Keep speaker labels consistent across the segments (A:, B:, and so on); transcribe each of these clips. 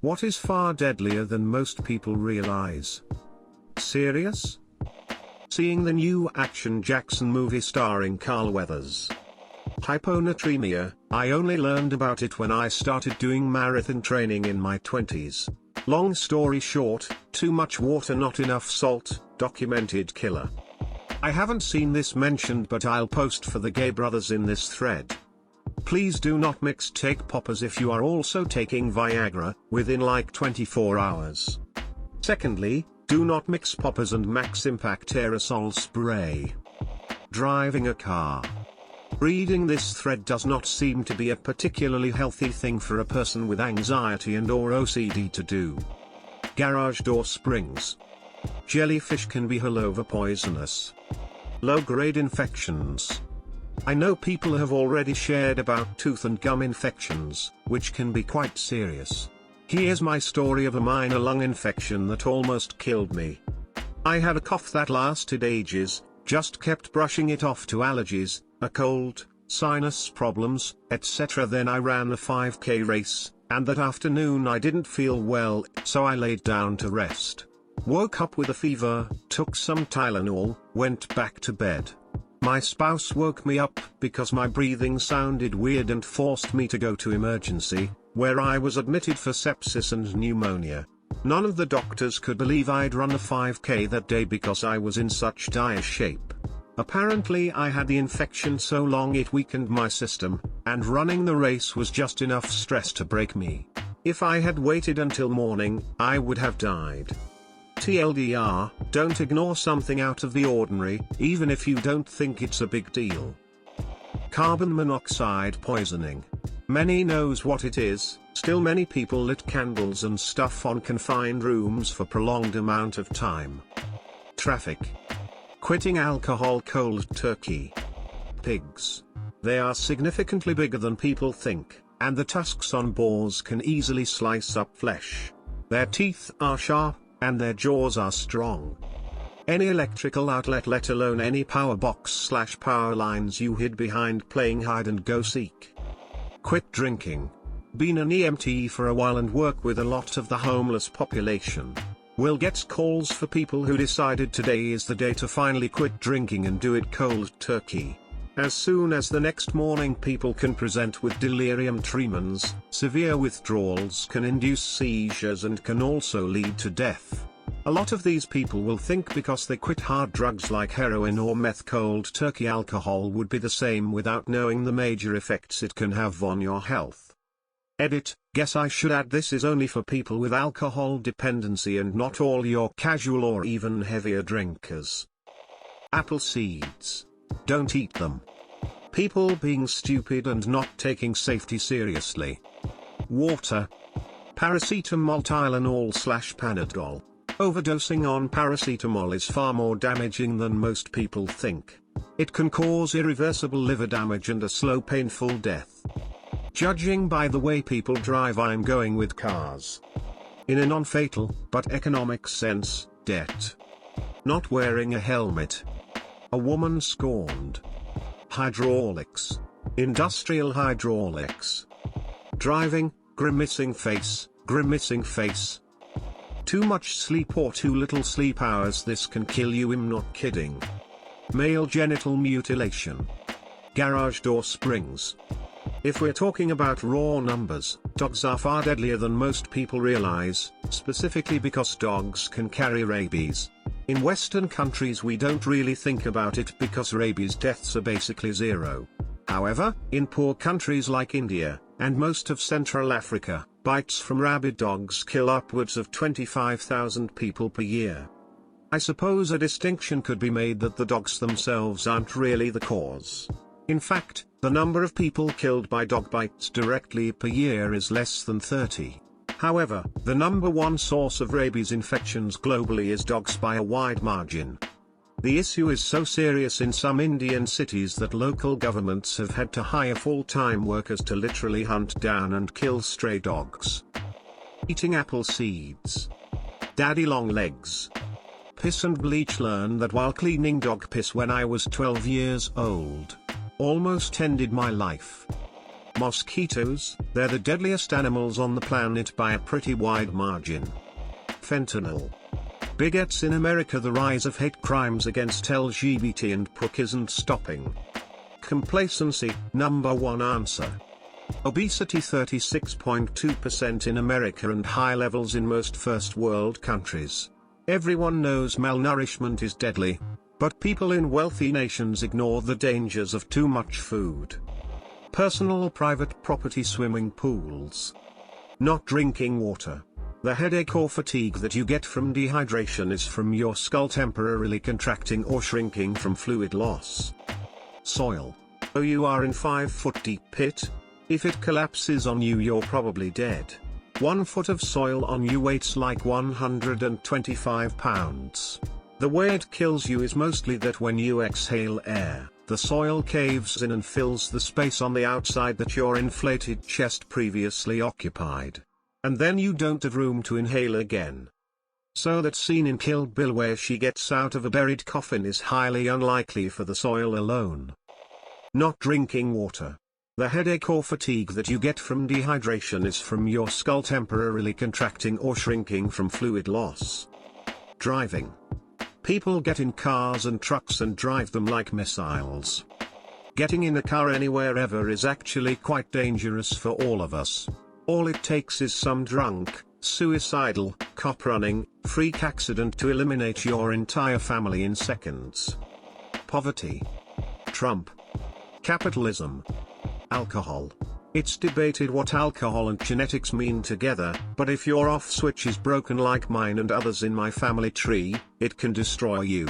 A: What is far deadlier than most people realize? Serious? Seeing the new Action Jackson movie starring Carl Weathers. Hyponatremia, I only learned about it when I started doing marathon training in my 20s. Long story short, too much water not enough salt, documented killer. I haven't seen this mentioned, but I'll post for the gay brothers in this thread. Please do not mix take poppers if you are also taking Viagra, within like 24 hours. Secondly, do not mix poppers and max impact aerosol spray. Driving a car. Reading this thread does not seem to be a particularly healthy thing for a person with anxiety and/or OCD to do. Garage door springs. Jellyfish can be over poisonous. Low-grade infections. I know people have already shared about tooth and gum infections, which can be quite serious. Here's my story of a minor lung infection that almost killed me. I had a cough that lasted ages, just kept brushing it off to allergies, a cold, sinus problems, etc. Then I ran a 5K race, and that afternoon I didn't feel well, so I laid down to rest. Woke up with a fever, took some Tylenol, went back to bed. My spouse woke me up because my breathing sounded weird and forced me to go to emergency, where I was admitted for sepsis and pneumonia. None of the doctors could believe I'd run a 5K that day because I was in such dire shape. Apparently I had the infection so long it weakened my system, and running the race was just enough stress to break me. If I had waited until morning, I would have died. TLDR, don't ignore something out of the ordinary, even if you don't think it's a big deal. Carbon monoxide poisoning. Many knows what it is, still many people lit candles and stuff on confined rooms for prolonged amount of time. Traffic. Quitting alcohol cold turkey. Pigs. They are significantly bigger than people think, and the tusks on boars can easily slice up flesh. Their teeth are sharp, and their jaws are strong. Any electrical outlet, let alone any power box/power lines you hid behind playing hide and go seek. Quit drinking. Been an EMT for a while and work with a lot of the homeless population. Will gets calls for people who decided today is the day to finally quit drinking and do it cold turkey. As soon as the next morning, people can present with delirium tremens, severe withdrawals can induce seizures and can also lead to death. A lot of these people will think because they quit hard drugs like heroin or meth, cold turkey alcohol would be the same without knowing the major effects it can have on your health. Edit, guess I should add this is only for people with alcohol dependency and not all your casual or even heavier drinkers. Apple seeds. Don't eat them. People being stupid and not taking safety seriously. Water. Paracetamol, Tylenol/Panadol. Overdosing on paracetamol is far more damaging than most people think. It can cause irreversible liver damage and a slow painful death. Judging by the way people drive, I'm going with cars. In a non-fatal, but economic sense, debt. Not wearing a helmet. A woman scorned. Hydraulics. Industrial hydraulics. Driving, grimacing face, grimacing face. Too much sleep or too little sleep hours, this can kill you, I'm not kidding. Male genital mutilation. Garage door springs. If we're talking about raw numbers, dogs are far deadlier than most people realize, specifically because dogs can carry rabies. In Western countries we don't really think about it because rabies deaths are basically zero. However, in poor countries like India, and most of Central Africa, bites from rabid dogs kill upwards of 25,000 people per year. I suppose a distinction could be made that the dogs themselves aren't really the cause. In fact, the number of people killed by dog bites directly per year is less than 30. However, the number one source of rabies infections globally is dogs by a wide margin. The issue is so serious in some Indian cities that local governments have had to hire full-time workers to literally hunt down and kill stray dogs. Eating apple seeds. Daddy long legs. Piss and bleach. Learned that while cleaning dog piss when I was 12 years old. Almost ended my life. Mosquitoes, they're the deadliest animals on the planet by a pretty wide margin. Fentanyl. Bigots in America, the rise of hate crimes against LGBT and PUC isn't stopping. Complacency, number one answer. Obesity 36.2% in America and high levels in most first world countries. Everyone knows malnourishment is deadly, but people in wealthy nations ignore the dangers of too much food. Personal or private property swimming pools. Not drinking water. The headache or fatigue that you get from dehydration is from your skull temporarily contracting or shrinking from fluid loss. Soil. Oh, you are in 5-foot deep pit? If it collapses on you, you're probably dead. 1 foot of soil on you weighs like 125 pounds. The way it kills you is mostly that when you exhale air, the soil caves in and fills the space on the outside that your inflated chest previously occupied. And then you don't have room to inhale again. So that scene in Kill Bill where she gets out of a buried coffin is highly unlikely for the soil alone. Not drinking water. The headache or fatigue that you get from dehydration is from your skull temporarily contracting or shrinking from fluid loss. Driving. People get in cars and trucks and drive them like missiles. Getting in a car anywhere ever is actually quite dangerous for all of us. All it takes is some drunk, suicidal, cop-running, freak accident to eliminate your entire family in seconds. Poverty. Trump. Capitalism. Alcohol. It's debated what alcohol and genetics mean together, but if your off switch is broken like mine and others in my family tree, it can destroy you.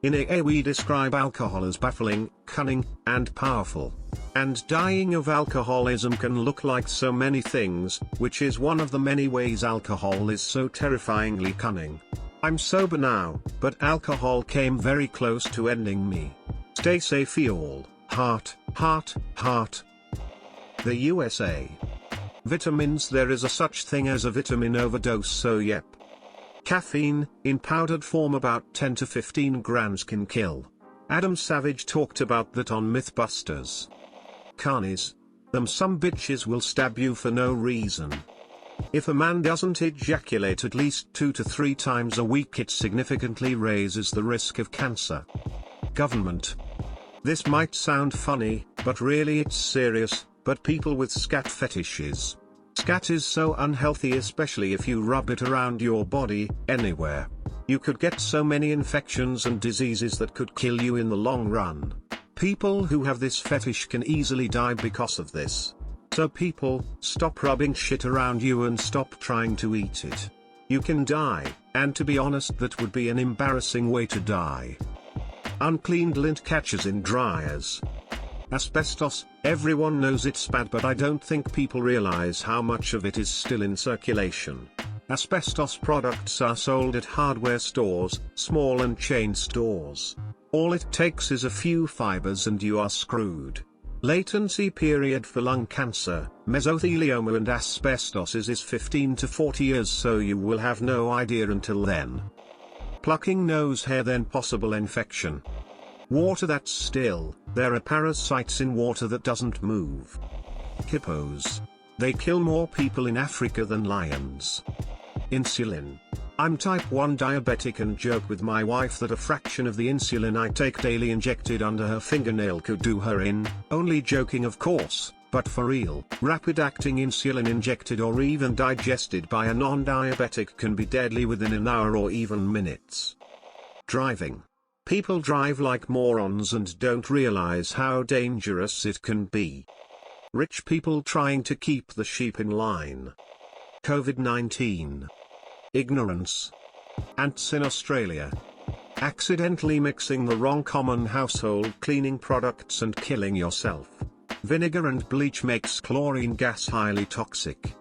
A: In AA we describe alcohol as baffling, cunning, and powerful. And dying of alcoholism can look like so many things, which is one of the many ways alcohol is so terrifyingly cunning. I'm sober now, but alcohol came very close to ending me. Stay safe y'all. Heart, heart, heart. The USA. Vitamins. There is a such thing as a vitamin overdose, so yep. Caffeine, in powdered form about 10 to 15 grams can kill. Adam Savage talked about that on Mythbusters. Carnies. Them some bitches will stab you for no reason. If a man doesn't ejaculate at least 2 to 3 times a week, it significantly raises the risk of cancer. Government. This might sound funny, but really it's serious, but people with scat fetishes. Scat is so unhealthy, especially if you rub it around your body, anywhere. You could get so many infections and diseases that could kill you in the long run. People who have this fetish can easily die because of this. So people, stop rubbing shit around you and stop trying to eat it. You can die, and to be honest that would be an embarrassing way to die. Uncleaned lint catches in dryers. Asbestos, everyone knows it's bad, but I don't think people realize how much of it is still in circulation. Asbestos products are sold at hardware stores, small and chain stores. All it takes is a few fibers and you are screwed. Latency period for lung cancer, mesothelioma and asbestos is 15 to 40 years, so you will have no idea until then. Plucking nose hair, then possible infection. Water that's still. There are parasites in water that doesn't move. Hippos. They kill more people in Africa than lions. Insulin. I'm type 1 diabetic and joke with my wife that a fraction of the insulin I take daily injected under her fingernail could do her in. Only joking, of course, but for real. Rapid-acting insulin injected or even digested by a non-diabetic can be deadly within an hour or even minutes. Driving. People drive like morons and don't realize how dangerous it can be. Rich people trying to keep the sheep in line. COVID-19. Ignorance. Ants in Australia. Accidentally mixing the wrong common household cleaning products and killing yourself. Vinegar and bleach makes chlorine gas highly toxic.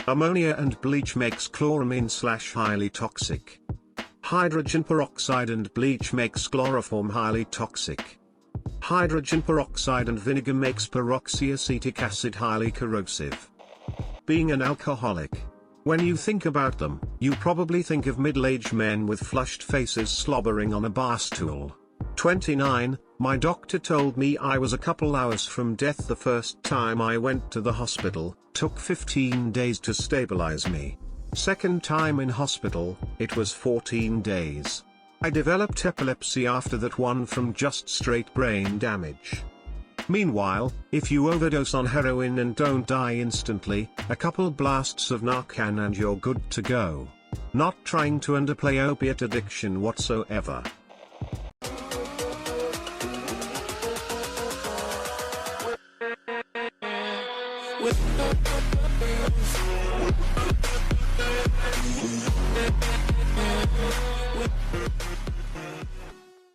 A: Ammonia and bleach makes chloramine/highly toxic. Hydrogen peroxide and bleach makes chloroform highly toxic. Hydrogen peroxide and vinegar makes peroxyacetic acid highly corrosive. Being an alcoholic. When you think about them, you probably think of middle-aged men with flushed faces slobbering on a bar stool. 29, my doctor told me I was a couple hours from death the first time I went to the hospital, took 15 days to stabilize me. Second time in hospital, it was 14 days. I developed epilepsy after that one from just straight brain damage. Meanwhile, if you overdose on heroin and don't die instantly, a couple blasts of Narcan and you're good to go. Not trying to underplay opiate addiction whatsoever.